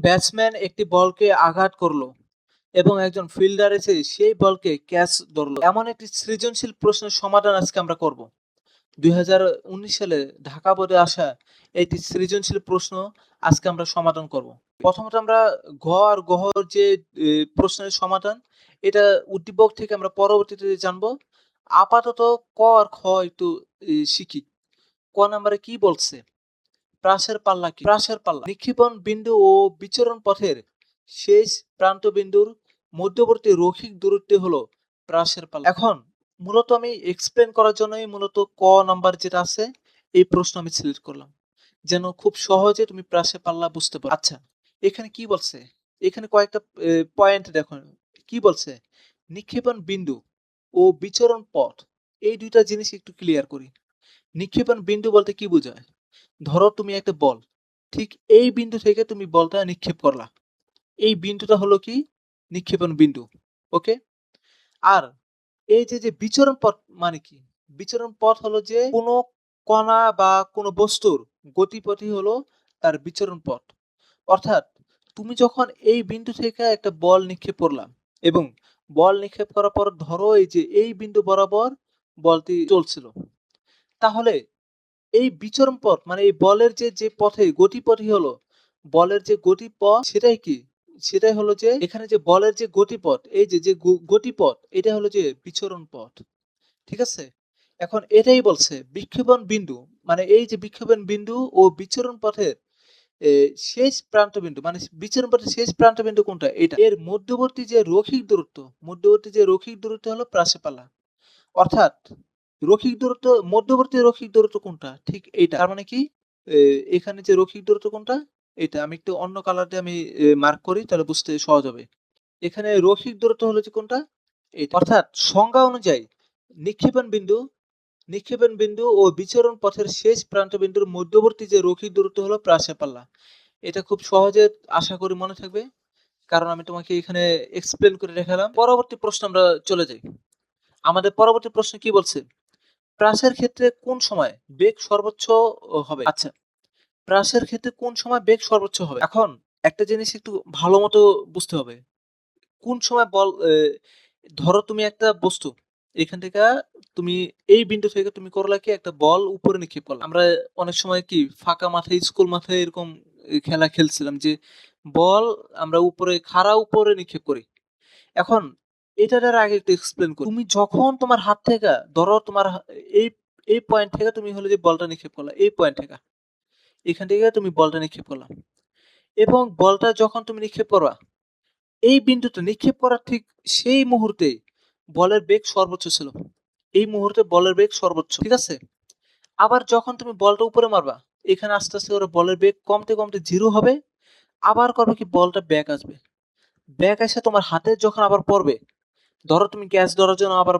Batsman একটি বলকে আঘাত করলো এবং একজন ফিল্ডার এসে সেই বলকে ক্যাচ ধরলো। এমন একটি সৃজনশীল প্রশ্নের সমাধান আজকে আমরা করব। 2019 সালে ঢাকা বোর্ডে আসা একটি সৃজনশীল প্রশ্ন আজকে আমরা সমাধান করব। প্রথমত আমরা ঘ আর গহ যে প্রশ্নের সমাধান, এটা উদ্দীপক থেকে আমরা পরবর্তীতে জানবো। আপাতত ক আর খ একটু শিখি। ক নাম্বারে কি বলছে? প্রাসের পাল্লা কি? প্রাসের পাল্লা নিক্ষেপণ বিন্দু ও বিচরণ পথের শেষ প্রান্ত বিন্দুর মধ্যবর্তী রৈখিক দূরত্ব হলো প্রাসের পাল্লা। এখন মূলত আমি এক্সপ্লেন করার জন্যই মূলত ক নাম্বার যেটা আছে এই প্রশ্ন আমি সিলেক্ট করলাম, যেন খুব সহজে তুমি প্রাসের পাল্লা বুঝতে পারো। আচ্ছা, এখানে কি বলছে? এখানে কয়েকটা পয়েন্ট দেখো। কি বলছে? নিক্ষেপণ বিন্দু ও বিচরণ পথ, এই দুইটা জিনিস একটু ক্লিয়ার করি। নিক্ষেপণ বিন্দু বলতে কি বোঝায়? ধরো তুমি একটা বল, ঠিক এই বিন্দু থেকে তুমি বলটা নিক্ষেপ করলা, এই বিন্দুটা হলো কি নিক্ষেপণ বিন্দু। ওকে। আর এই যে বিচরণ পথ মানে কি? বিচরণ পথ হলো যে কোনো কণা বা কোনো বস্তুর গতিপথই হলো তার বিচরণ পথ। অর্থাৎ তুমি যখন এই বিন্দু থেকে একটা বল নিক্ষেপ করলাম এবং বল নিক্ষেপ করার পর ধরো এই যে এই বিন্দু বরাবর বলটি চলছিল, তাহলে এই বিচরণ পথ মানে এই বলের যে পথে গতিপথই হলো বলের যে গতিপথ, সেটাই কি? সেটাই হলো যে এখানে যে বলের যে গতিপথ, এই যে গতিপথ, এটা হলো যে বিচরণ পথ। ঠিক আছে? এখন এটাই বলছে বিক্ষেপণ বিন্দু মানে এই যে বিক্ষেপণ বিন্দু ও বিচরণ পথের শেষ প্রান্ত বিন্দু মানে বিচরণ পথের শেষ প্রান্ত বিন্দু কোনটা? এটা। এর মধ্যবর্তী যে রৈখিক দূরত্ব হলো প্রাসেপালা। অর্থাৎ মধ্যবর্তী রৈখিক দূরত্ব কোনটা? ঠিক এইটা। তার মানে কি? এখানে যে রৈখিক দূরত্ব কোনটা? এটা। আমি একটু অন্য কালার দিয়ে আমি মার্ক করি, তাহলে বুঝতে সহজ হবে। এখানে রৈখিক দূরত্ব হলো যে কোনটা? এইটা। অর্থাৎ সংজ্ঞা অনুযায়ী নিক্ষেপণ বিন্দু ও বিচরণ পথের শেষ প্রান্ত বিন্দুর মধ্যবর্তী যে রৈখিক দূরত্ব হলো প্রাসে পাল্লা। এটা খুব সহজে আশা করি মনে থাকবে, কারণ আমি তোমাকে এখানে এক্সপ্লেন করে দেখালাম। পরবর্তী প্রশ্ন আমরা চলে যাই। আমাদের পরবর্তী প্রশ্ন কি বলছে? প্রাসের ক্ষেত্রে কোন সময় বেগ সর্বোচ্চ হবে? আচ্ছা, প্রাসের ক্ষেত্রে কোন সময় বেগ সর্বোচ্চ হবে? এখন একটা জিনিস একটু ভালো মতো বুঝতে হবে। কোন সময় বল ধরো তুমি একটা বস্তু এখান থেকে তুমি এই বিন্দু থেকে তুমি করলা কি একটা বল উপরে নিক্ষেপ করলা। আমরা অনেক সময় কি ফাঁকা মাঠে স্কুল মাঠে এরকম খেলা খেলছিলাম যে বল আমরা উপরে নিক্ষেপ করি। এখন এটা দ্বারা আগে একটু এক্সপ্লেন করি। তুমি যখন তোমার হাত থেকে ধরো তোমার এই এই পয়েন্ট থেকে তুমি হলো যে বলটা নিক্ষেপ করলা, এই পয়েন্ট থেকে এখান থেকে তুমি বলটা নিক্ষেপ করলা এবং বলটা যখন তুমি নিক্ষেপ করবা এই বিন্দুতে নিক্ষেপ করার ঠিক সেই মুহূর্তে বলের বেগ সর্বোচ্চ ছিল। এই মুহূর্তে বলের বেগ সর্বোচ্চ। ঠিক আছে? আবার যখন তুমি বলটা উপরে মারবা, এখানে আস্তে, আস্তে করে বলের বেগ কমতে, কমতে 0 হবে। আবার করবে কি বলটা ব্যাক আসবে। ব্যাক এসে তোমার হাতে যখন আবার পড়বে, ধরো তুমি ক্যাচ ধরার জন্য আবার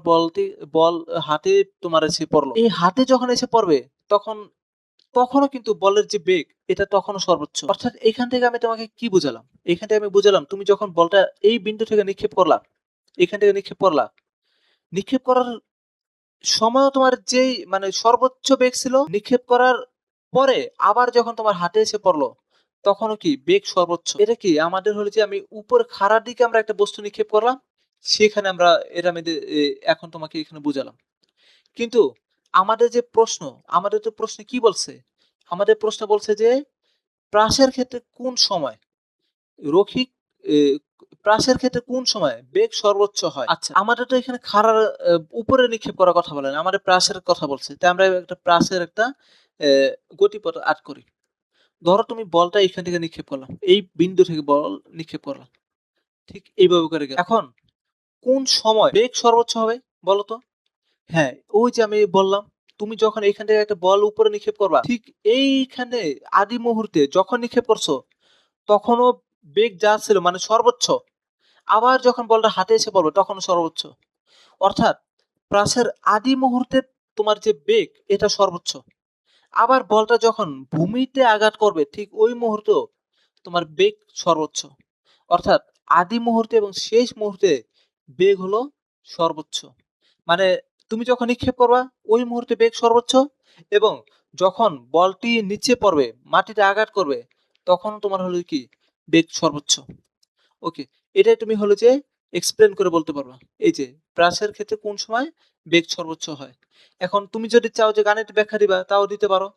বল হাতে তোমার এসে পড়লো। এই হাতে যখন এসে পড়বে তখন তখনও কিন্তু বলের যে বেগ এটা তখনও সর্বোচ্চ। অর্থাৎ এখান থেকে আমি তোমাকে কি বুঝালাম? এখান থেকে আমি বুঝালাম তুমি যখন বলটা এই বিন্দু থেকে নিক্ষেপ করলা, এখান থেকে নিক্ষেপ করলা, নিক্ষেপ করার সময়ও তোমার যেই মানে সর্বোচ্চ বেগ ছিল, নিক্ষেপ করার পরে আবার যখন তোমার হাতে এসে পড়লো, তখনও কি বেগ সর্বোচ্চ। এটা কি আমাদের হলো যে আমি উপরে খাড়ার দিকে আমরা একটা বস্তু নিক্ষেপ করলাম, সেখানে আমরা এটা আমি এখন তোমাকে এখানে বুঝালাম। কিন্তু আমাদের তো প্রশ্নে কি বলছে? আমাদের প্রশ্ন বলছে যে প্রাসের ক্ষেত্রে কোন সময় রৈখিক এ প্রাসের ক্ষেত্রে কোন সময় বেগ সর্বোচ্চ হয়? আচ্ছা, আমাদের তো এখানে খাড়ার উপরে নিক্ষেপ করার কথা বলে না। আমাদের প্রাসের কথা বলছে। তাই আমরা একটা প্রাসের একটা এ গতিপথ আর্ট করি। ধরো তুমি বলটা এখান থেকে নিক্ষেপ করলাম। এই বিন্দু থেকে বল নিক্ষেপ করলাম। ঠিক এইভাবে করে গেল। এখন কোন সময় বেগ সর্বোচ্চ হবে বলো তো? হ্যাঁ, ওই যে আমি বললাম, তুমি যখন এইখান থেকে একটা বল উপরে নিক্ষেপ করবা, ঠিক এইখানে আদি মুহূর্তে যখন নিক্ষেপ করছো, তখনও বেগ যা ছিল মানে সর্বোচ্চ। আবার যখন বলটা হাতে এসে পড়বে তখনও সর্বোচ্চ। অর্থাৎ প্রাসের আদি মুহূর্তে তোমার যে বেগ এটা সর্বোচ্চ। আবার বলটা যখন ভূমিতে আঘাত করবে ঠিক ওই মুহূর্তেও তোমার বেগ সর্বোচ্চ। অর্থাৎ আদি মুহূর্তে এবং শেষ মুহূর্তে বেগ হলো সর্বোচ্চ। মানে তুমি যখন নিক্ষেপ করবা ওই মুহূর্তে বেগ সর্বোচ্চ এবং যখন বলটি নিচে পড়বে, মাটিতে আঘাত করবে, তখন তোমার হলো কি বেগ সর্বোচ্চ। ওকে, এটাই তুমি হলো যে এক্সপ্লেন করে বলতে পারবা। এই যে প্রাসের ক্ষেত্রে কোন সময় বেগ সর্বোচ্চ হয়। এখন তুমি যদি চাও যে গাণিতিক ব্যাখ্যা দিবা তাও দিতে পারো।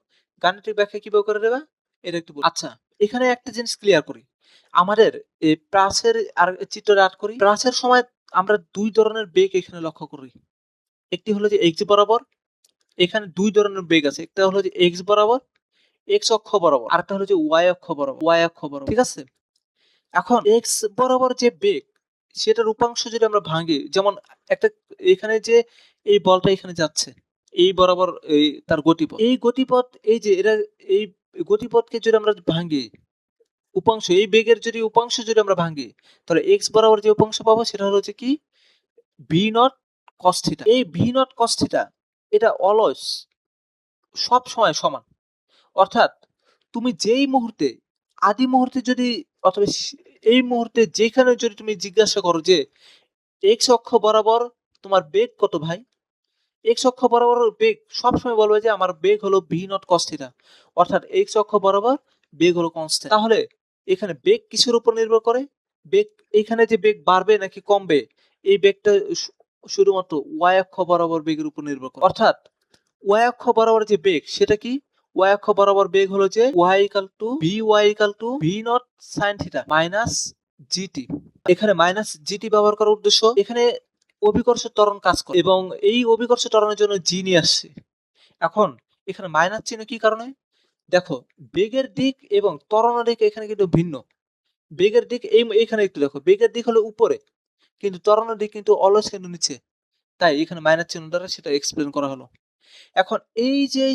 গাণিতিক ব্যাখ্যা কিভাবে করে দেবা এটা একটু আচ্ছা, এখানে একটা জিনিস ক্লিয়ার করি। আমাদের এই প্রাসের আর চিত্রটা আট করি। প্রাসের সময় আমরা ২ ধরনের বেগ এখানে লক্ষ্য করি। একটি হলো যে x বরাবর, এখানে ২ ধরনের বেগ আছে। একটা হলো যে x বরাবর, x অক্ষ বরাবর। আরেকটা হলো যে y অক্ষ বরাবর, y অক্ষ বরাবর। ঠিক আছে? এখন x বরাবর যে বেগ সেটার উপাংশ যদি আমরা ভাঙি, যেমন একটা এখানে যে এই বলটা এখানে যাচ্ছে, এই বরাবর এই তার গতিপথ। এই গতিপথ এই যে এরা এই গতিপথকে যদি আমরা ভাঙি, উপাংশ এই বেগের যদি উপাংশ যদি আমরা ভাঙি, তাহলে x বরাবর যে উপাংশ পাবো সেটা হলো যে কি v নট cos থিটা। এই v নট cos থিটা এটা অলওয়েজ সব সময় সমান। অর্থাৎ তুমি যেই মুহূর্তে আদি মুহূর্তে যদি অথবা এই মুহূর্তে যেখানে যদি তুমি জিজ্ঞাসা করো যে এক্স অক্ষ বরাবর তোমার বেগ কত ভাই, এক্স অক্ষ বরাবর বেগ সবসময় বলবে যে আমার বেগ হলো ভি নট কস থিটা। অর্থাৎ এক্স অক্ষ বরাবর বেগ হলো কনস্ট্যান্ট। তাহলে এখানে বেগ কিসের উপর নির্ভর করে? বেগ এখানে যে বেগ বাড়বে নাকি কমবে এই বেগটা শুধুমাত্র ওয়াই অক্ষ বরাবর বেগের উপর নির্ভর করে। অর্থাৎ ওয়াই অক্ষ বরাবর যে বেগ সেটা কি? ওয়াই অক্ষ বরাবর বেগ হলো যে Y equal to V naught sine theta minus GT. এখানে মাইনাস জিটি ব্যবহার করার উদ্দেশ্য এখানে অভিকর্ষ ত্বরণ কাজ করে এবং এই অভিকর্ষ ত্বরণের জন্য জি নিয়ে আসছে। এখন এখানে মাইনাস চিহ্ন কি কারণে? দেখো বেগের দিক এবং ত্বরণের দিক এখানে কিন্তু ভিন্ন। বেগের দিক এখানে একটু দেখো, বেগের দিক হলো উপরে কিন্তু ত্বরণের দিক কিন্তু অলওয়েজ কিন্তু নিচে। তাই এখানে মাইনাস চিহ্ন দ্বারা সেটা এক্সপ্লেন করা হলো। এখন এই যে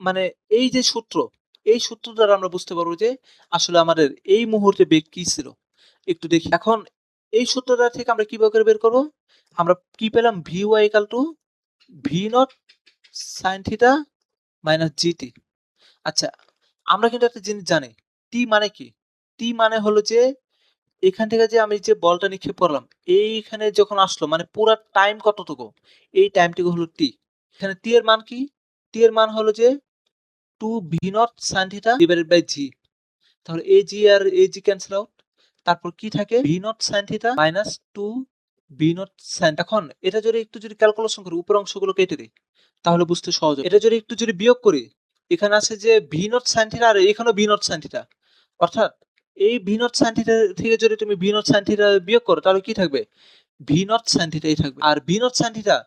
মানে এই যে সূত্র, এই সূত্র দ্বারা আমরা বুঝতে পারবো যে আসলে আমাদের এই মুহূর্তে বেগ কি ছিল। একটু দেখি। এখন এই সূত্রটা থেকে আমরা কিভাবে করে বের করব? আমরা কি পেলাম? vy equal to v naught sin theta minus gt। আচ্ছা, আমরা কিন্তু একটা জিনিস জানি, t মানে কি? t মানে হলো যে এখান থেকে যে আমি যে বলটা নিক্ষেপ করলাম, এইখানে যখন আসলো মানে পুরা টাইম কতটুকু? এই টাইমটুকু হলো t। এখানে t এর মান কি? t এর মান হলো যে 2v naught sin theta divided by g। তাহলে ag আর ag ক্যান্সেল আউট। তারপর কি থাকে? v naught sin theta minus 2v naught sin। এখন এটা যদি একটু যদি ক্যালকুলেশন করি, উপরের অংশগুলো কেটে দেই তাহলে বুঝতে সহজ হবে। এটা যদি একটু যদি বিয়োগ করি, এখানে আছে যে v নট sin থিটা আর এখানেও v নট sin থিটা। অর্থাৎ এই v নট sin থিটা থেকে যদি তুমি v নট sin থিটা বিয়োগ করো তাহলে কি থাকবে? v নট sin থিটাই থাকবে। আর v নট sin থিটা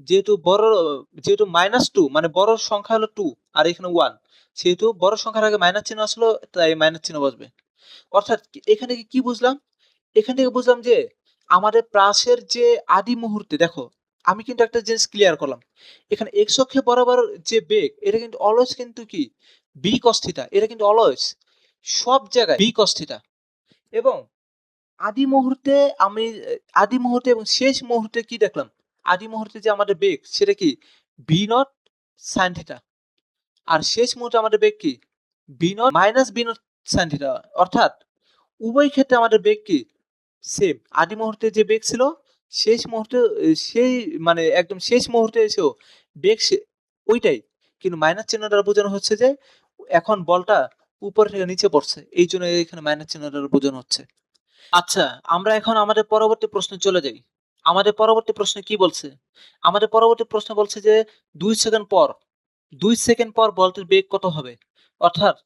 যেহেতু -2 মানে বড় সংখ্যা হলো 2 আর এখানে 1, সেহেতু বড় সংখ্যার আগে মাইনাস চিহ্ন আসলো তাই মাইনাস চিহ্ন বসবে। অর্থাৎ এখান থেকে কি বুঝলাম? এখান থেকে বুঝলাম যে আমাদের প্রাসের যে আদি মুহূর্তে দেখো, আমি কিন্তু একটা জিনিস ক্লিয়ার করলাম। এখানে এক্স অক্ষে বরাবর যে বেগ এটা কিন্তু অলওয়েজ কিন্তু কি b cos থিটা। এটা কিন্তু অলওয়েজ সব জায়গায় b cos থিটা। এবং আদি মুহূর্তে আমি আদি মুহূর্তে এবং শেষ মুহূর্তে কি দেখলাম? আদি মুহূর্তে যে আমাদের বেগ সেটা কি v নট sin থিটা। আর শেষ মুহূর্তে আমাদের বেগ কি v not minus v naught sin theta. অর্থাৎ উভয় ক্ষেত্রে আমাদের বেগ কি সেম। আদি মুহূর্তে যে বেগ ছিল শেষ মুহূর্তে সেই মানে একদম শেষ মুহূর্তে এসেও বেগ ওইটাই, কিন্তু মাইনাস চিহ্ন দ্বারা বোঝানো হচ্ছে যে এখন বলটা উপর থেকে নিচে পড়ছে, এই জন্য এখানে মাইনাস চিহ্ন দ্বারা বোঝানো হচ্ছে। আচ্ছা, আমরা এখন আমাদের পরবর্তী প্রশ্নে চলে যাই। আমাদের পরবর্তী প্রশ্নে কি বলছে? আমাদের পরবর্তী প্রশ্ন বলছে যে 2 সেকেন্ড পর বলটির বেগ কত হবে? অর্থাৎ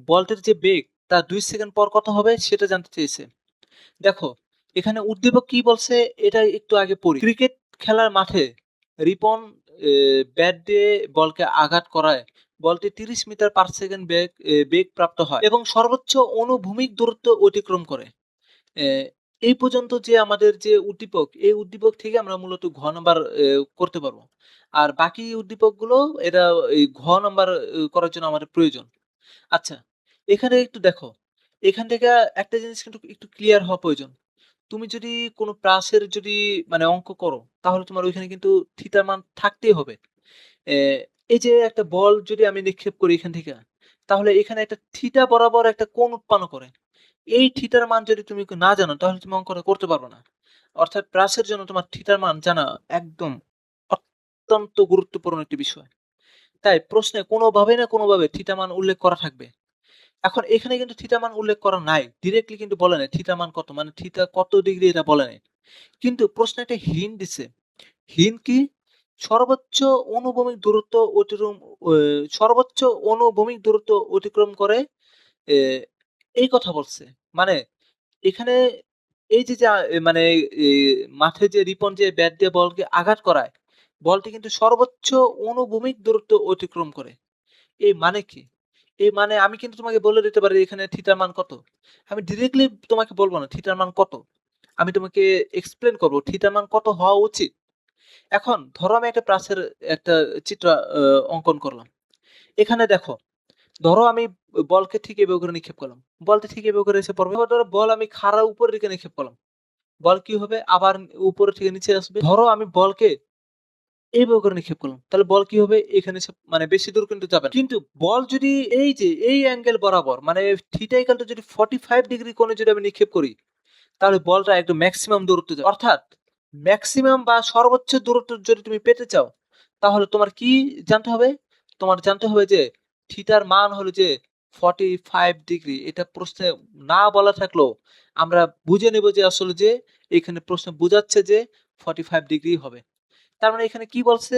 বলটির যে বেগ তা 2 সেকেন্ড পর কত হবে সেটা জানতে চেয়েছে। দেখো এখানে উদ্দীপক কি বলছে এটা একটু আগে পড়ি। ক্রিকেট খেলার মাঠে রিপন ব্যাট দিয়ে বলকে আঘাত করায় বলটি 30 মিটার পার সেকেন্ড বেগ প্রাপ্ত হয় এবং সর্বোচ্চ অনুভূমিক দূরত্ব অতিক্রম করে। এই পর্যন্ত যে আমাদের যে উদ্দীপক, এই উদ্দীপক থেকে আমরা মূলত ঘ নাম্বার করতে পারবো। আর বাকি উদ্দীপকগুলো এটা এই ঘ নাম্বার করার জন্য আমাদের প্রয়োজন। আচ্ছা, এখানে একটু দেখো। এখান থেকে একটা জিনিস কিন্তু একটু ক্লিয়ার হওয়া প্রয়োজন। তুমি যদি কোনো প্রাসের যদি মানে অঙ্ক করো, তাহলে তোমার ওইখানে কিন্তু থিটার মান থাকতেই হবে। এই যে একটা বল যদি আমি নিক্ষেপ করি এখান থেকে, তাহলে এখানে একটা থিটা বরাবর একটা কোণ উৎপন্ন করে। এই থিটার মান যদি তুমি না জানো তাহলে তুমি অঙ্কটা করতে পারবে না। অর্থাৎ প্রাসের জন্য তোমার থিটার মান জানা একদম অত্যন্ত গুরুত্বপূর্ণ একটি বিষয়। তাই প্রশ্নে কোনোভাবে না কোনোভাবে থিটা মান উল্লেখ করা থাকবে। এখন এখানে কিন্তু থিটা মান উল্লেখ করা নাই, ডিরেক্টলি কিন্তু বলে নাই থিটা মান কত, মানে থিটা কত ডিগ্রি এটা বলে নাই, কিন্তু প্রশ্নে একটা হিন্ট দিছে। হিন্ট কি? সর্বোচ্চ অনুভূমিক দূরত্ব অতিক্রম সর্বোচ্চ অনুভূমিক দূরত্ব অতিক্রম করে এই কথা বলছে। মানে এখানে এই যে মানে মাঠে যে রিপন যে ব্যাট দিয়ে বলকে আঘাত করায়, বলটি কিন্তু সর্বোচ্চ অনুভূমিক দূরত্ব অতিক্রম করে। এই মানে কি? এই মানে আমি কিন্তু তোমাকে বলে দিতে পারি এখানে থিটার মান কত। আমি ডিরেক্টলি তোমাকে বলব না থিটার মান কত। আমি তোমাকে এক্সপ্লেইন করব থিটার মান কত হওয়া উচিত। এখন ধরো আমি একটা প্রাসের একটা চিত্র অঙ্কন করলাম। এখানে দেখো, ধরো আমি বলকে ঠিক এভাবে করে নিক্ষেপ করলাম। বলটা ঠিক এভাবে করে এসে পড়বে। এবার ধরো বল আমি খাড়া উপরের দিকে নিক্ষেপ করলাম। বল কি হবে? আবার উপরে থেকে নিচে আসবে। ধরো আমি বলকে এইভাবে করে নিক্ষেপ করলাম। তাহলে বল কি হবে? এখানে এসে মানে বেশি দূর কিন্তু যাবে না। কিন্তু বল যদি এই যে এই অ্যাঙ্গেল বরাবর মানে থিটা ইকুয়াল টু যদি 45 ডিগ্রি কোণে যদি আমি নিক্ষেপ করি, তাহলে বলটা একদম ম্যাক্সিমাম দূরত্বে যাবে। অর্থাৎ ম্যাক্সিমাম বা সর্বোচ্চ দূরত্ব যদি তুমি পেতে চাও, তাহলে তোমার কি জানতে হবে? তোমার জানতে হবে যে থিটার মান হলো যে 45 ডিগ্রি। এটা প্রশ্নে না বলা থাকলেও আমরা বুঝে নেব যে আসলে যে এখানে প্রশ্নে বুঝাচ্ছে যে 45 ডিগ্রি হবে। তার মানে এখানে কি বলছে?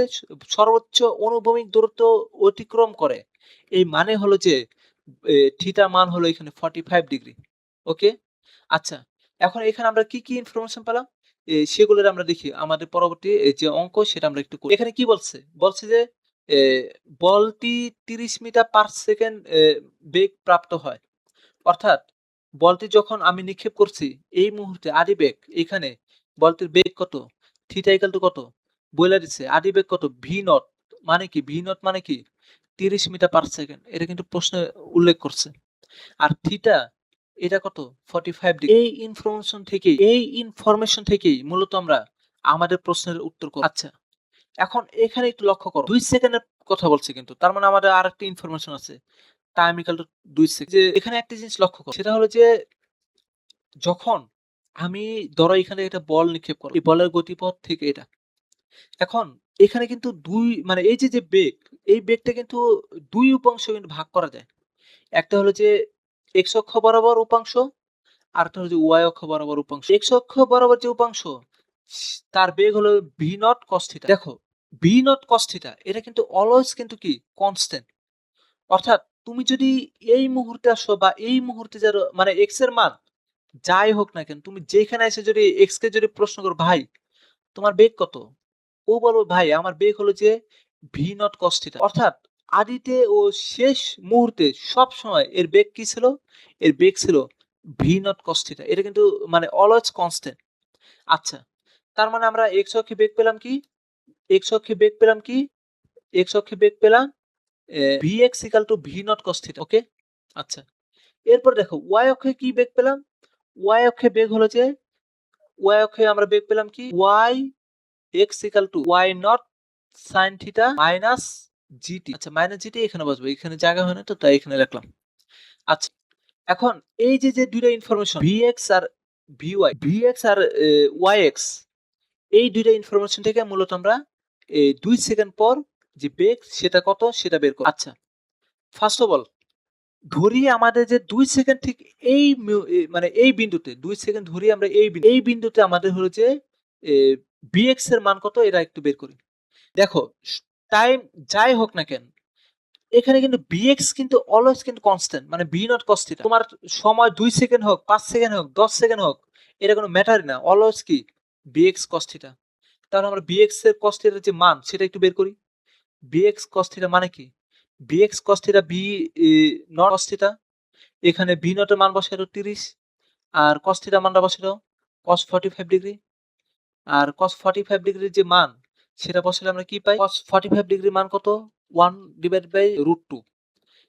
সর্বোচ্চ অনুভূমিক দূরত্ব অতিক্রম করে। এই মানে হলো যে থিটা মান হলো এখানে 45 ডিগ্রি। ওকে? আচ্ছা। এখন এখানে আমরা কি ইনফরমেশন পেলাম? সেগুলোর আমরা দেখি। আমাদের পরবর্তী যে অঙ্ক সেটা আমরা একটু করি। এখানে কি বলছে? বলছে যে এ বলটি ৩০ মিটার পার সেকেন্ড বেগ প্রাপ্ত হয়। অর্থাৎ বলটি যখন আমি নিক্ষেপ করছি এই মুহূর্তে আদি বেগ এখানে বলটির বেগ কত? থিটা ইকুয়াল টু কত? বইলা দিচ্ছে। আদি বেগ কত? V naught. মানে কি? ভি নট মানে কি? ৩০ মিটার পার সেকেন্ড। এটা কিন্তু প্রশ্নে উল্লেখ করছে। আর থিটা এটা কত? 45 ডিগ্রি। এই ইনফরমেশন থেকেই মূলত আমরা আমাদের প্রশ্নের উত্তর করব। আচ্ছা, এখন এখানে একটু লক্ষ্য করো। ২ সেকেন্ডের কথা বলছে কিন্তু। তার মানে আমাদের আরেকটা ইনফরমেশন আছে। Time equal to ২ second. যে এখানে একটা জিনিস লক্ষ্য করো। সেটা হলো যে যখন আমি ধরো এখানে একটা বল নিক্ষেপ করলাম। এই বলের গতিপথ থেকে এটা। এখন এখানে কিন্তু ২ মানে এই যে বেগ, এই বেগটা কিন্তু ২ উপাংশে কিন্তু ভাগ করা যায়। একটা হলো যে এক্স অক্ষ বরাবর উপাংশ, আরেকটা হলো যে ওয়াই অক্ষ বরাবর উপাংশ। এক্স অক্ষ বরাবর যে উপাংশ তার বেগ হলো ভি নট কস থিটা। দেখো ভি নট কস থিটা এটা কিন্তু অলওয়েজ কিন্তু কি কনস্ট্যান্ট। অর্থাৎ তুমি যদি এই মুহূর্তে আসো বা এই মুহূর্তে যারা মানে এক্স এর মান যাই হোক না কেন, তুমি যেখানে এসে যদি এক্স কে যদি প্রশ্ন করো ভাই তোমার বেগ কত? ও বলবে ভাই আমার বেগ হলো যে ভি নট কস থিটা। অর্থাৎ আদিতে ও শেষ মুহূর্তে সব সময় এর বেগ কি ছিল? এর বেগ ছিল ভি নট কস থিটা। এটা কিন্তু মানে অলওয়েজ কনস্ট্যান্ট। আচ্ছা, তার মানে আমরা এক্স অক্ষে বেগ পেলাম কি? এক্স অক্ষে বেগ পেলাম কি? এক্স অক্ষে বেগ পেলাম vx equal to v not cos theta। ওকে? আচ্ছা। এরপর দেখো y অক্ষে কি বেগ পেলাম? y অক্ষে বেগ হলো যে y অক্ষে আমরা বেগ পেলাম কি? y x equal to y not sin theta minus gt। আচ্ছা মাইনাস gt এখানে বসবে। এখানে জায়গা হয় না তো তাই এখানে লিখলাম। আচ্ছা। এখন এই যে দুইটা ইনফরমেশন vx আর vy, vx আর yx এই দুইটা ইনফরমেশন থেকে মূলত আমরা ২ সেকেন্ড পর যে বেগ সেটা কত সেটা বের করব। আচ্ছা। ফার্স্ট অফ অল ধরি আমাদের যে ২ সেকেন্ড ঠিক এই মানে এই বিন্দুতে ২ সেকেন্ড ধরি আমরা এই বিন্দুতে আমাদের হলো যে এ bx এর মান কত এটা একটু বের করি। দেখো টাইম যাই হোক না কেন এখানে কিন্তু bx কিন্তু অলওয়েজ কিন্তু কনস্ট্যান্ট মানে v নট cos থিটা। তোমার সময় ২ সেকেন্ড হোক, ৫ সেকেন্ড হোক, ১০ সেকেন্ড হোক এটা কোনো ম্যাটারই না। অলওয়েজ কি bx cos থিটা। তাহলে আমরা bx এর cos থিটার যে মান সেটা একটু বের করি। bx cos থিটা মানে কি? bx cos theta b not cos theta. এখানে ভি নট এর মান বসাই দাও ৩০ আর cos থিটা মানটা বসাই দাও cos 45 ডিগ্রি। আর cos 45 ডিগ্রির যে মান সেটা বসালে আমরা কি পাই? cos 45 ডিগ্রির মান কত? 1/√2।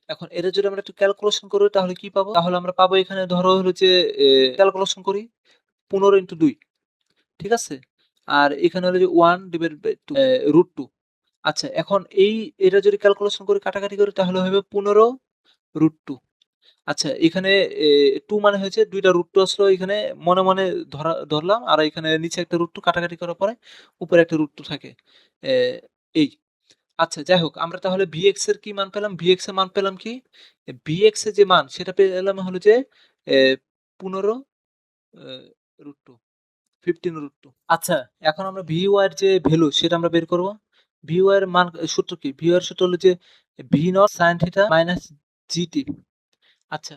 এখন এটা যদি আমরা একটু ক্যালকুলেশন করি তাহলে কি পাবো? তাহলে আমরা পাবো এখানে ধরো হলো যে ক্যালকুলেশন করি 15 ইনটু 2। ঠিক আছে? আর এখানে হলো যে 1/2 √2। আচ্ছা এখন এটা যদি ক্যালকুলেশন করি কাটাকাটি করি তাহলে হবে 15√2। আচ্ছা এখানে 2 মানে হয়েছে ২ টা √2 আসলো এখানে মনে ধরলাম আর এখানে নিচে একটা √2 কাটাকাটি করার পরে উপরে একটা √2 থাকে। এ এই আচ্ছা যাই হোক, আমরা তাহলে Vx এর কি মান পেলাম? Vx এর মান পেলাম কি? Vx এর যে মান সেটা পেলাম হলো যে 15 √2, 15 √2। আচ্ছা, এখন আমরা Vy এর যে ভ্যালু সেটা আমরা বের করব। Vy এর মান সূত্র কি? Vy এর সূত্র হলো যে V0 sin θ মাইনাস GT। আচ্ছা,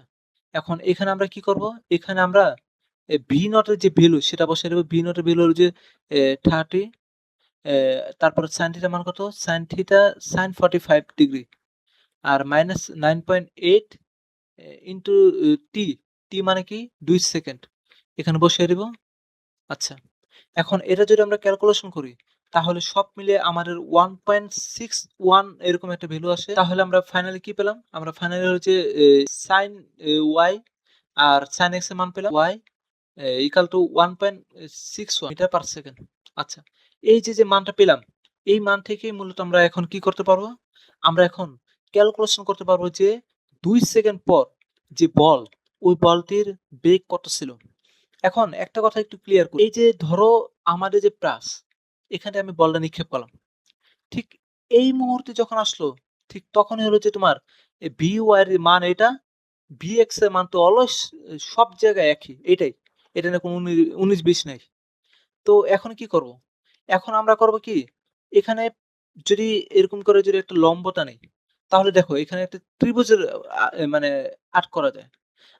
এখন এখানে আমরা কি করব? এখানে আমরা V0 এর যে ভ্যালু সেটা বসাই দেব। V0 এর ভ্যালু হলো যে 30, তারপরে sin θ মান কত? sin θ sin 45 ডিগ্রি আর মাইনাস 9.8 ইনটু টি, টি মানে কি 2 সেকেন্ড। এখানে বসিয়ে দেব। আচ্ছা, এখন এটা যদি আমরা ক্যালকুলেশন করি তাহলে সব মিলিয়ে আমাদের 1.61 এরকম একটা ভ্যালু আসে। তাহলে আমরা ফাইনালি কি পেলাম? আমরা ফাইনালি হচ্ছে sin y আর sin x এর মান পেলাম y equal to 1.61 metre per second. আচ্ছা, এই যে মানটা পেলাম, এই মান থেকেই মূলত আমরা এখন কি করতে পারবো? আমরা এখন ক্যালকুলেশন করতে পারবো যে 2 সেকেন্ড পর যে বল, ওই বলটির বেগ কত ছিল। এখন একটা কথা একটু ক্লিয়ার করি। এই যে ধরো আমাদের যে প্রাস, এখানে আমি বলটা নিক্ষেপ করলাম। ঠিক এই মুহূর্তে যখন আসলো, ঠিক তখনই হলো যে তোমার Vy এর মান এটা, Vx এর মান তো অলওয়েজ সব জায়গায় একই। এটাই। এটা নিয়ে কোনো 19-20 নাই। তো এখন কি করব? এখন আমরা করব কি? এখানে যদি এরকম করে যদি একটা লম্ব টানি, তাহলে দেখো এখানে একটা ত্রিভুজের মানে আর্ট করা যায়।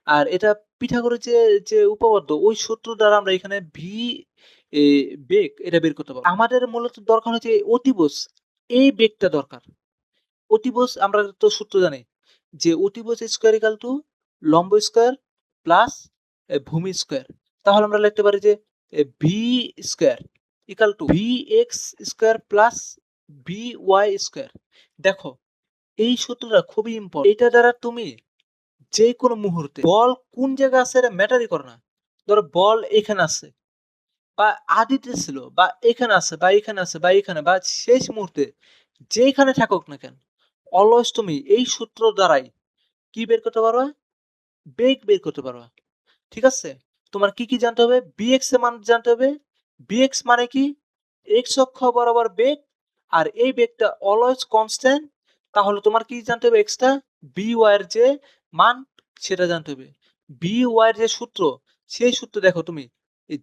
আর এটা পিথাগোরাস যে উপপাদ্য, ওই সূত্র দ্বারা আমরা এখানে এ বেগ এটা বের করতে পারবো। আমাদের মূলত দরকার হচ্ছে অতিভুজ, এই বেগটা দরকার। অতিভুজ আমরা তো সূত্র জানি যে অতিভুজ স্কয়ার ইকুয়াল টু লম্ব স্কয়ার প্লাস ভূমি স্কয়ার। তাহলে আমরা লিখতে পারি যে V square equal to VX square plus VY square. দেখো, এই সূত্রটা খুবই ইম্পর্টেন্ট। এটা দ্বারা তুমি যে কোনো মুহূর্তে বল কোন জায়গায় আছে এটা ম্যাটারই করে না। ধরো বল এখানে আছে বা আদিতে ছিল বা এখানে আছে বা এখানে আছে বা এখানে বা শেষ মুহূর্তে যেখানে থাকুক না কেন, অলওয়েজ তুমি এই সূত্র দ্বারাই কি বের করতে পারবা? বেগ বের করতে পারবা। ঠিক আছে? তোমার কি জানতে হবে? bx এর মান জানতে হবে। bx মানে কি? x অক্ষ বরাবর বেগ, আর এই বেগটা অলওয়েজ কনস্ট্যান্ট। তাহলে তোমার কি জানতে হবে? এক্সট্রা by এর যে মান সেটা জানতে হবে। by এর যে সূত্র, সেই সূত্র দেখো তুমি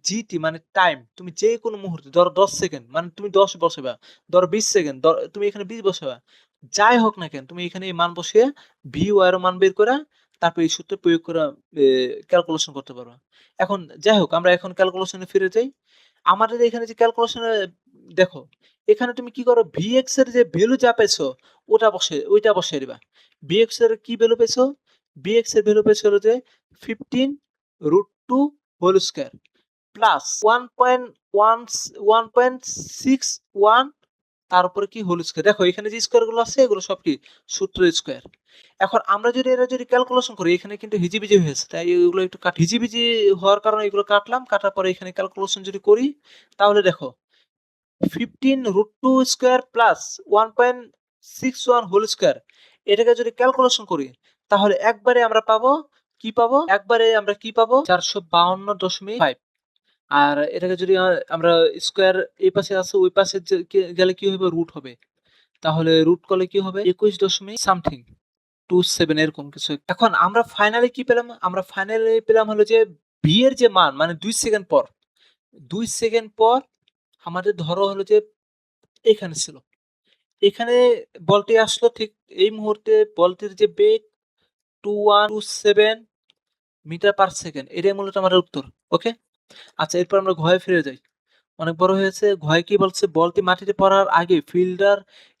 gt মানে টাইম, তুমি যে কোনো মুহূর্তে ধরো 10 সেকেন্ড মানে তুমি 10 বসাবা, ধরো 20 সেকেন্ড তুমি এখানে 20 বসাবা। যাই হোক না কেন তুমি এখানে এই মান বসিয়ে by এর মান বের করা, তারপর এই সূত্র প্রয়োগ করা ক্যালকুলেশন করতে পারবা। এখন যাই হোক, আমরা এখন ক্যালকুলেশনে ফিরে যাই। আমাদের এখানে যে ক্যালকুলেশনে দেখো, এখানে তুমি কি করো? Vx এর যে ভ্যালু যা পেয়েছো ওইটা বসিয়ে দিবা। Vx এর কি ভ্যালু পেয়েছো? Vx এর ভ্যালু পেয়েছো হলো যে 15 √2 হোল স্কয়ার প্লাস 1.61 তার উপরে কি হোল স্কয়ার। দেখো এখানে যে স্কয়ার গুলো আছে এগুলো সব কি সূত্রের স্কয়ার। এখন আমরা যদি এটা যদি ক্যালকুলেশন করি, এখানে কিন্তু হিজিবিজি হয়েছে, তাই এগুলো একটু হিজিবিজি হওয়ার কারণে এগুলো কাটলাম। কাটার পরে এখানে ক্যালকুলেশন যদি করি তাহলে দেখো 15 √2 স্কয়ার প্লাস 1.61 হোল স্কয়ার, এটাকে যদি ক্যালকুলেশন করি তাহলে একবারে আমরা পাবো কি পাবো? একবারে আমরা কি পাবো? 452.5। আর এটাকে যদি আমরা স্কয়ার এই পাশে আছে ওই পাশে গেলে কি হবে? রুট হবে। তাহলে রুট করলে কি হবে? 21 দশমিক সামথিং 27 এরকম কিছু। এখন আমরা ফাইনালি কি পেলাম? আমরা ফাইনালি পেলাম হলো যে ভি এর যে মান মানে 2 সেকেন্ড পর, 2 সেকেন্ড পর আমাদের ধরো হলো যে এখানে ছিল। এখানে বলটি আসলো ঠিক এই মুহূর্তে বলটির যে বেগ 2127 মিটার পার সেকেন্ড। এটাই মূলত আমাদের উত্তর। ওকে? আচ্ছা, এরপর আমরা ঘয়ে ফিরে যাই। অনেক বড় হয়েছে। ঘয়ে কি বলছে? বলটি মাটিতে পড়ার আগে ফিল্ডার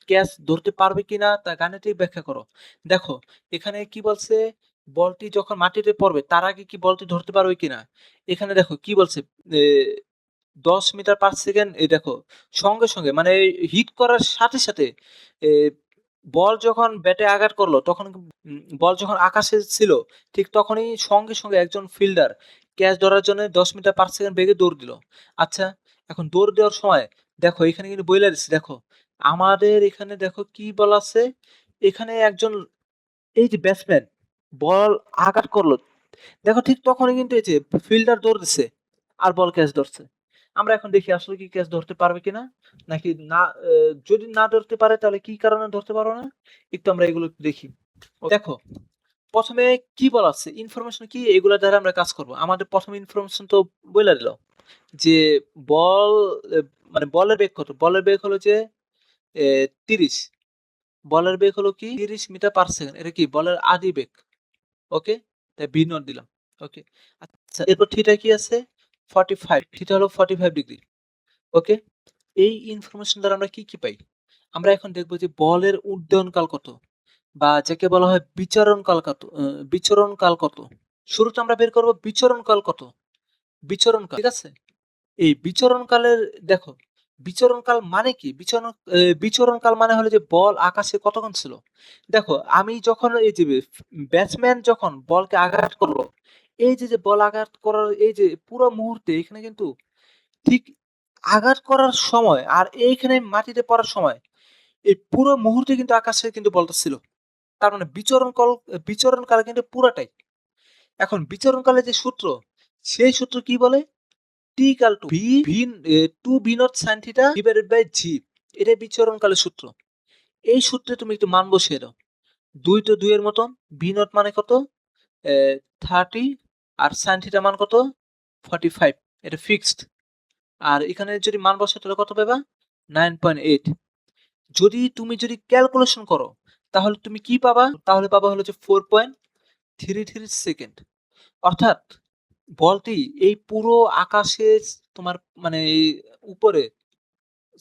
ক্যাচ ধরতে পারবে কিনা তা গাণিতিক ব্যাখ্যা করো। দেখো এখানে কি বলছে? বলটি যখন মাটিতে পড়বে তার আগে কি বলটি ধরতে পারবে কিনা। এখানে দেখো কি বলছে? 10 মিটার পার সেকেন্ড। এই দেখো সঙ্গে মানে হিট করার সাথে এ বল যখন ব্যাটে আঘাত করলো তখন বল যখন আকাশে ছিল ঠিক তখনই সঙ্গে একজন ফিল্ডার ক্যাচ ধরার জন্য 10 মিটার পার সেকেন্ড বেগে দৌড় দিল। আচ্ছা, এখন দৌড় দেওয়ার সময় দেখো এখানে কিন্তু বইলা দিচ্ছে। দেখো আমাদের এখানে দেখো কি বলা আছে? এখানে একজন এই যে ব্যাটসম্যান বল আঘাত করলো, দেখো ঠিক তখনই কিন্তু এই যে ফিল্ডার দৌড় দিচ্ছে আর বল ক্যাচ ধরছে। আমরা এখন দেখি আসলে কি ক্যাচ ধরতে পারবে কিনা, নাকি না। যদি না ধরতে পারে তাহলে কি কারণে ধরতে পারো না, একটু আমরা এগুলো একটু দেখি। দেখো প্রথমে কি বলা আছে, ইনফরমেশন কি, এগুলা দ্বারা আমরা কাজ করব। আমাদের প্রথম ইনফরমেশন তো বইলা দিল যে বল, মানে বলের বেগ কত, বলের বেগ হলো যে 30, বলের বেগ হলো কি 30 মিটার পার সেকেন্ড, এটা কি বলের আদি বেগ। ওকে, তাই ভি নট দিলাম। ওকে, আচ্ছা এরপর থিটা কি আছে 45, থিটা হলো 45 ডিগ্রি। ওকে, এই ইনফরমেশন দ্বারা আমরা কি কি পাই, আমরা এখন দেখব যে বলের উড্ডয়নকাল কত, বা যাকে বলা হয় বিচরণকাল কত। বিচরণকাল কত, শুরুতে আমরা বের করব বিচরণকাল কত, বিচরণকাল, ঠিক আছে। এই বিচরণকালের দেখো, বিচরণকাল মানে কি, বিচরণকাল মানে হলো যে বল আকাশে কতক্ষণ ছিল। দেখো আমি যখন এই যে ব্যাটসম্যান যখন বলকে আঘাত করলো, এই যে বল আঘাত করার এই যে পুরো মুহূর্তে এখানে কিন্তু ঠিক আঘাত করার সময় আর এইখানে মাটিতে পড়ার সময় এই পুরো মুহূর্তে কিন্তু আকাশে কিন্তু বলটা ছিল। তার মানে বিচরণকাল কিন্তু পুরাটাই। এখন বিচরণকালের যে সূত্র, সেই সূত্র কি বলে, t equal to v v 2 v naught sine theta divided by g, এটা বিচরণকালের সূত্র। এই সূত্রে তুমি একটু মান বসিয়ে দাও, 2 তো 2 এর মতন, ভি নট মানে কত 30, আর সাইন থিটা মান কত 45, এটা ফিক্সড। আর এখানে যদি মান বসাও তাহলে কত পাবা 9.8। যদি ক্যালকুলেশন করো তাহলে তুমি কি পাবা, তাহলে পাবা হলো যে 4.33 সেকেন্ড। অর্থাৎ বলটি এই পুরো আকাশে তোমার মানে উপরে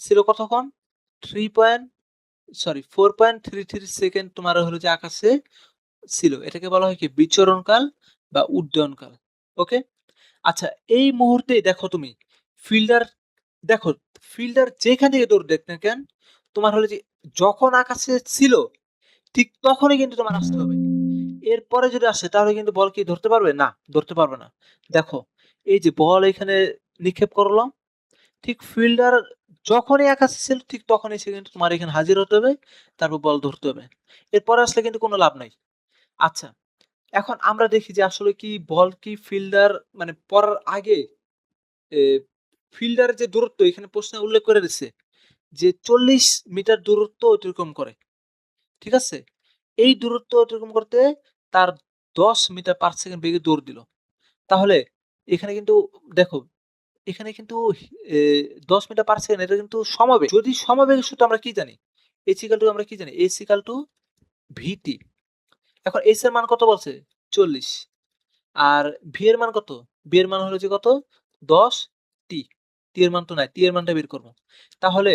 ছিল কতক্ষণ 4.33 সেকেন্ড তোমার হলো যে আকাশে ছিল। এটাকে বলা হয় কি বিচরণকাল বা উড্ডয়নকাল। ওকে, আচ্ছা এই মুহূর্তে দেখো তুমি ফিল্ডার, দেখো ফিল্ডার যেখান থেকে দৌড় দেখ না কেন, তোমার হলো যে যখন আকাশে ছিল ঠিক তখনই কিন্তু তোমার আসতে হবে। এরপরে যদি আসে তাহলে কিন্তু বল কি ধরতে পারবে না, ধরতে পারবে না। দেখো এই যে বল এখানে নিক্ষেপ করলাম, ঠিক ফিল্ডার যখনই আকাশে ছিল ঠিক তখনই সে কিন্তু তোমার এখানে হাজির হতে হবে, তারপর বল ধরতে হবে। এরপরে আসলে কিন্তু কোনো লাভ নাই। আচ্ছা এখন আমরা দেখি যে আসলে কি বল কি ফিল্ডার মানে পড়ার আগে ফিল্ডারের যে দূরত্ব এখানে প্রশ্নে উল্লেখ করে দিচ্ছে যে 40 মিটার দূরত্ব অতিক্রম করে, ঠিক আছে। এই দূরত্ব অতিক্রম করতে তার 10 মিটার পার সেকেন্ড বেগে দৌড় দিল। তাহলে এখানে কিন্তু দেখো, এখানে কিন্তু 10 মিটার পার সেকেন্ড এটা কিন্তু সমাবেগ। যদি সমাবেগের সূত্র আমরা কি জানি, h ইকুয়াল টু আমরা কি জানি, h ইকুয়াল টু vt। এখন h এর মান কত বলছে 40, আর v এর মান কত, v এর মান হলো যে কত 10 t, t এর মান তো নাই, t এর মানটা বের করব। তাহলে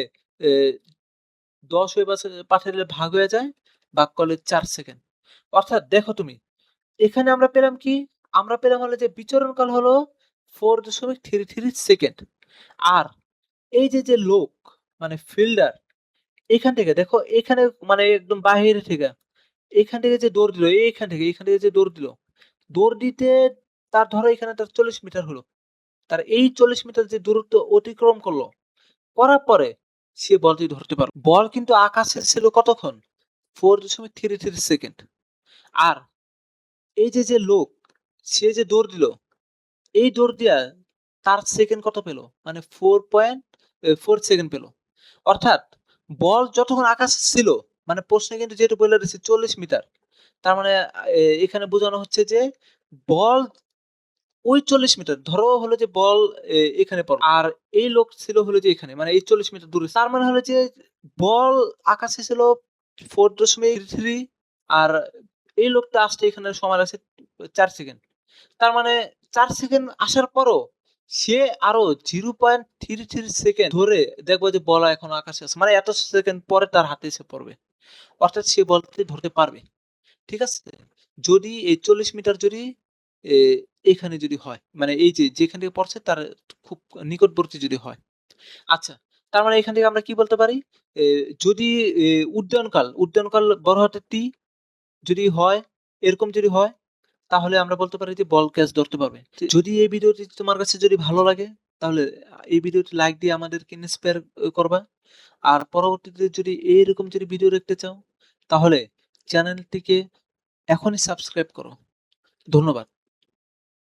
10 ওই পাশে পাঠালে ভাগ হয়ে যায়, ভাগ করলে 4 সেকেন্ড। অর্থাৎ দেখো তুমি এখানে আমরা পেলাম কি, আমরা পেলাম হলো যে বিচরণকাল হলো 4.33 সেকেন্ড। আর এই যে লোক মানে ফিল্ডার এখান থেকে দেখো এখানে মানে একদম বাহিরে থেকে এখান থেকে যে দৌড় দিল, এখান থেকে যে দৌড় দিল, দৌড় দিতে তার ধরো এখানে তার 40 মিটার হলো, তার এই 40 মিটার যে দূরত্ব অতিক্রম করলো, করার পরে সে বলটি ধরতে পারলো। বল কিন্তু আকাশে ছিল কতক্ষণ 4.33 সেকেন্ড। আর এই যে লোক সে যে দৌড় দিল, এই দৌড় দিয়া তার সেকেন্ড কত পেল, মানে 4.4 সেকেন্ড পেল। অর্থাৎ বল যতক্ষণ আকাশে ছিল, মানে প্রশ্নে কিন্তু যেহেতু বলে দিয়েছে 40 মিটার, তার মানে এখানে বোঝানো হচ্ছে যে বল ওই 40 মিটার ধরো হলো যে বল এখানে পড়ল, আর এই লোক ছিল হলো যে এখানে, মানে এই 40 মিটার দূরে। তার মানে হলো যে বল আকাশে ছিল 4.33, আর এই লোকটা আসতে এখানে সময় লাগছে 4 সেকেন্ড। তার মানে 4 সেকেন্ড আসার পরও সে আরো 0.33 সেকেন্ড ধরে দেখবো যে বল এখন আকাশে আছে, মানে এত সেকেন্ড পরে তার হাতে এসে পড়বে। অর্থাৎ সে বলটি ধরতে পারবে, ঠিক আছে। যদি এই 40 মিটার যদি এ এখানে যদি হয়, মানে এই যে যেখান থেকে পড়ছে তার খুব নিকটবর্তী যদি হয়। আচ্ছা, তার মানে এখান থেকে আমরা কি বলতে পারি, এ যদি উড্ডয়নকাল বড় হাতের টি যদি হয়, এরকম যদি হয়, তাহলে আমরা বলতে পারি যে বল ক্যাচ ধরতে পারবে। যদি এই ভিডিওটি তোমার কাছে যদি ভালো লাগে তাহলে এই ভিডিওটি লাইক দিয়ে আমাদেরকে ইন্সপায়ার করবা। আর পরবর্তীতে যদি এইরকম যদি ভিডিও দেখতে চাও তাহলে চ্যানেলটিকে এখনই সাবস্ক্রাইব করো। ধন্যবাদ।